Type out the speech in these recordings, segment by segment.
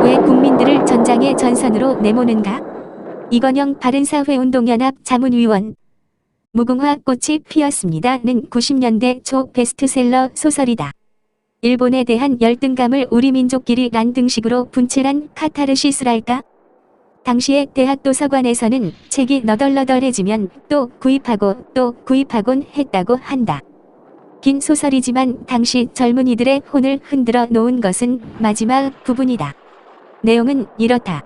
왜 국민들을 전장의 전선으로 내모는가? 이건영 바른사회운동연합 자문위원. 무궁화 꽃이 피었습니다는 90년대 초 베스트셀러 소설이다. 일본에 대한 열등감을 우리 민족끼리 란등식으로 분칠한 카타르시스랄까? 당시의 대학 도서관에서는 책이 너덜너덜해지면 또 구입하곤 했다고 한다. 긴 소설이지만 당시 젊은이들의 혼을 흔들어 놓은 것은 마지막 부분이다. 내용은 이렇다.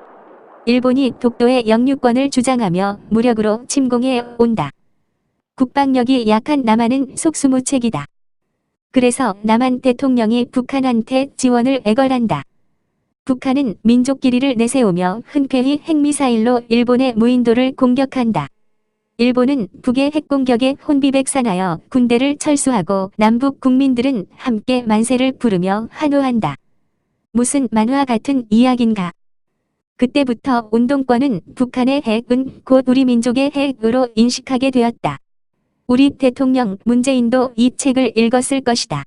일본이 독도의 영유권을 주장하며 무력으로 침공해 온다. 국방력이 약한 남한은 속수무책이다. 그래서 남한 대통령이 북한한테 지원을 애걸한다. 북한은 민족끼리를 내세우며 흔쾌히 핵미사일로 일본의 무인도를 공격한다. 일본은 북의 핵공격에 혼비백산하여 군대를 철수하고 남북 국민들은 함께 만세를 부르며 환호한다. 무슨 만화 같은 이야긴가? 그때부터 운동권은 북한의 핵은 곧 우리 민족의 핵으로 인식하게 되었다. 우리 대통령 문재인도 이 책을 읽었을 것이다.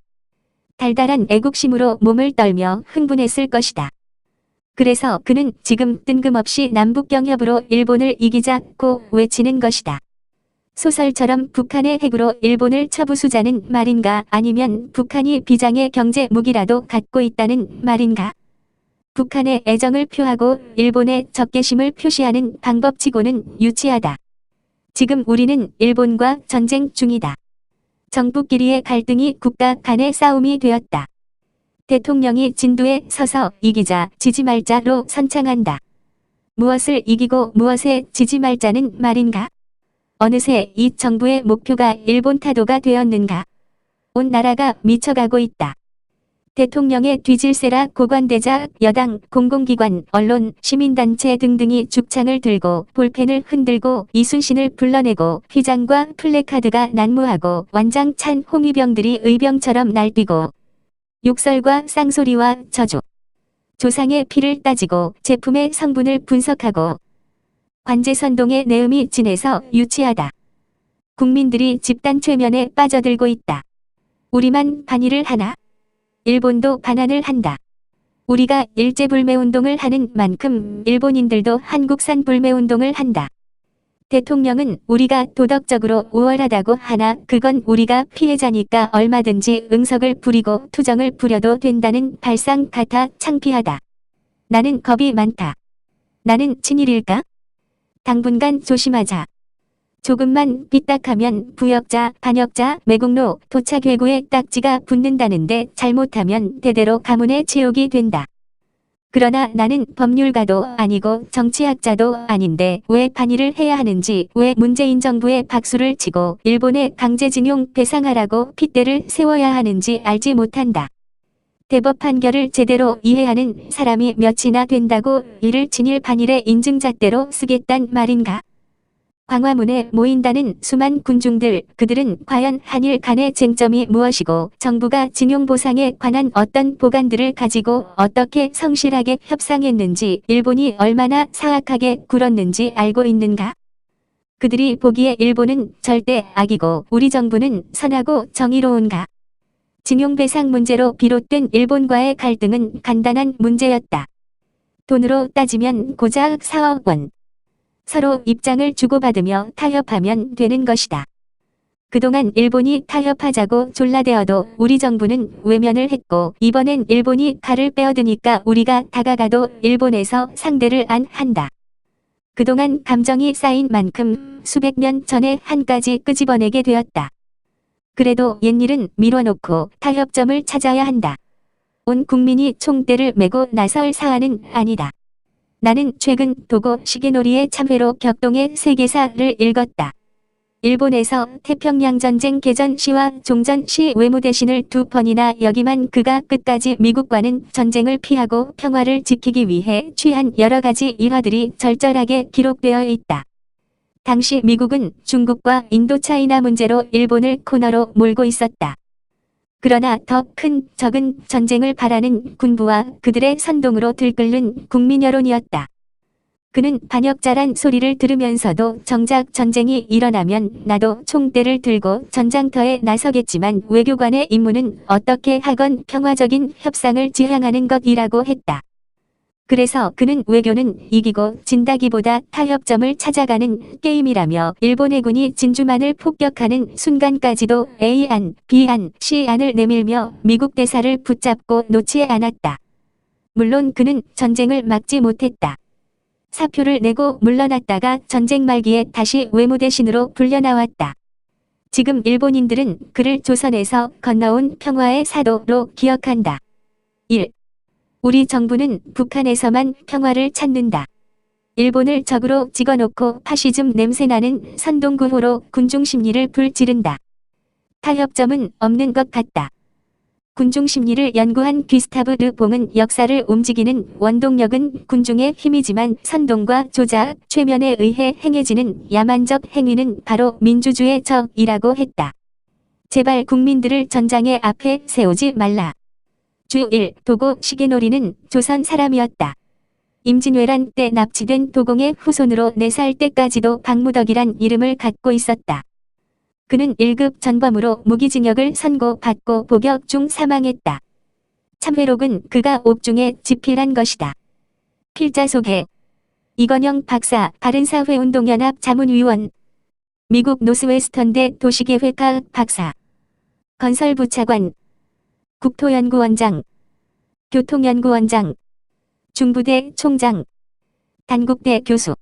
달달한 애국심으로 몸을 떨며 흥분했을 것이다. 그래서 그는 지금 뜬금없이 남북경협으로 일본을 이기자고 외치는 것이다. 소설처럼 북한의 핵으로 일본을 쳐부수자는 말인가, 아니면 북한이 비장의 경제 무기라도 갖고 있다는 말인가? 북한의 애정을 표하고 일본의 적개심을 표시하는 방법치고는 유치하다. 지금 우리는 일본과 전쟁 중이다. 정부끼리의 갈등이 국가 간의 싸움이 되었다. 대통령이 진두에 서서 이기자 지지 말자로 선창한다. 무엇을 이기고 무엇에 지지 말자는 말인가? 어느새 이 정부의 목표가 일본 타도가 되었는가? 온 나라가 미쳐가고 있다. 대통령의 뒤질세라 고관대작, 여당, 공공기관, 언론, 시민단체 등등이 죽창을 들고 볼펜을 흔들고 이순신을 불러내고 휘장과 플래카드가 난무하고 완장 찬 홍위병들이 의병처럼 날뛰고 욕설과 쌍소리와 저주, 조상의 피를 따지고 제품의 성분을 분석하고 관제선동의 내음이 진해서 유치하다. 국민들이 집단 최면에 빠져들고 있다. 우리만 반일을 하나? 일본도 반환을 한다. 우리가 일제불매운동을 하는 만큼 일본인들도 한국산 불매운동을 한다. 대통령은 우리가 도덕적으로 우월하다고 하나 그건 우리가 피해자니까 얼마든지 응석을 부리고 투정을 부려도 된다는 발상 같아 창피하다. 나는 겁이 많다. 나는 친일일까? 당분간 조심하자. 조금만 삐딱하면 부역자, 반역자, 매국노, 도착외구에 딱지가 붙는다는데 잘못하면 대대로 가문의 지옥이 된다. 그러나 나는 법률가도 아니고 정치학자도 아닌데 왜 반일을 해야 하는지, 왜 문재인 정부에 박수를 치고 일본의 강제징용 배상하라고 핏대를 세워야 하는지 알지 못한다. 대법 판결을 제대로 이해하는 사람이 몇이나 된다고 이를 친일 반일의 인증잣대로 쓰겠단 말인가? 광화문에 모인다는 수만 군중들, 그들은 과연 한일 간의 쟁점이 무엇이고 정부가 징용보상에 관한 어떤 보관들을 가지고 어떻게 성실하게 협상했는지, 일본이 얼마나 사악하게 굴었는지 알고 있는가? 그들이 보기에 일본은 절대 악이고 우리 정부는 선하고 정의로운가? 징용배상 문제로 비롯된 일본과의 갈등은 간단한 문제였다. 돈으로 따지면 고작 4억 원. 서로 입장을 주고받으며 타협하면 되는 것이다. 그동안 일본이 타협하자고 졸라대어도 우리 정부는 외면을 했고 이번엔 일본이 칼을 빼어드니까 우리가 다가가도 일본에서 상대를 안 한다. 그동안 감정이 쌓인 만큼 수백 년 전에 한 가지 끄집어내게 되었다. 그래도 옛일은 미뤄놓고 타협점을 찾아야 한다. 온 국민이 총대를 메고 나설 사안은 아니다. 나는 최근 도고 시게노리의 참회로 격동의 세계사를 읽었다. 일본에서 태평양전쟁 개전 시와 종전 시 외무대신을 2번이나 역임한 그가 끝까지 미국과는 전쟁을 피하고 평화를 지키기 위해 취한 여러 가지 일화들이 절절하게 기록되어 있다. 당시 미국은 중국과 인도차이나 문제로 일본을 코너로 몰고 있었다. 그러나 더 큰 적은 전쟁을 바라는 군부와 그들의 선동으로 들끓는 국민 여론이었다. 그는 반역자란 소리를 들으면서도 정작 전쟁이 일어나면 나도 총대를 들고 전장터에 나서겠지만 외교관의 임무는 어떻게 하건 평화적인 협상을 지향하는 것이라고 했다. 그래서 그는 외교는 이기고 진다기보다 타협점을 찾아가는 게임이라며 일본 해군이 진주만을 폭격하는 순간까지도 A안, B안, C안을 내밀며 미국 대사를 붙잡고 놓지 않았다. 물론 그는 전쟁을 막지 못했다. 사표를 내고 물러났다가 전쟁 말기에 다시 외무대신으로 불려나왔다. 지금 일본인들은 그를 조선에서 건너온 평화의 사도로 기억한다. 1. 우리 정부는 북한에서만 평화를 찾는다. 일본을 적으로 찍어놓고 파시즘 냄새나는 선동구호로 군중심리를 불지른다. 타협점은 없는 것 같다. 군중심리를 연구한 귀스타브 르 봉은 역사를 움직이는 원동력은 군중의 힘이지만 선동과 조작, 최면에 의해 행해지는 야만적 행위는 바로 민주주의의 적이라고 했다. 제발 국민들을 전장의 앞에 세우지 말라. 주 1. 도고 시계놀이는 조선 사람이었다. 임진왜란 때 납치된 도공의 후손으로 4살 때까지도 박무덕이란 이름을 갖고 있었다. 그는 1급 전범으로 무기징역을 선고받고 복역 중 사망했다. 참회록은 그가 옥중에 집필한 것이다. 필자 소개. 이건영 박사, 바른사회운동연합 자문위원. 미국 노스웨스턴대 도시계획학 박사. 건설부 차관. 국토연구원장, 교통연구원장, 중부대 총장, 단국대 교수.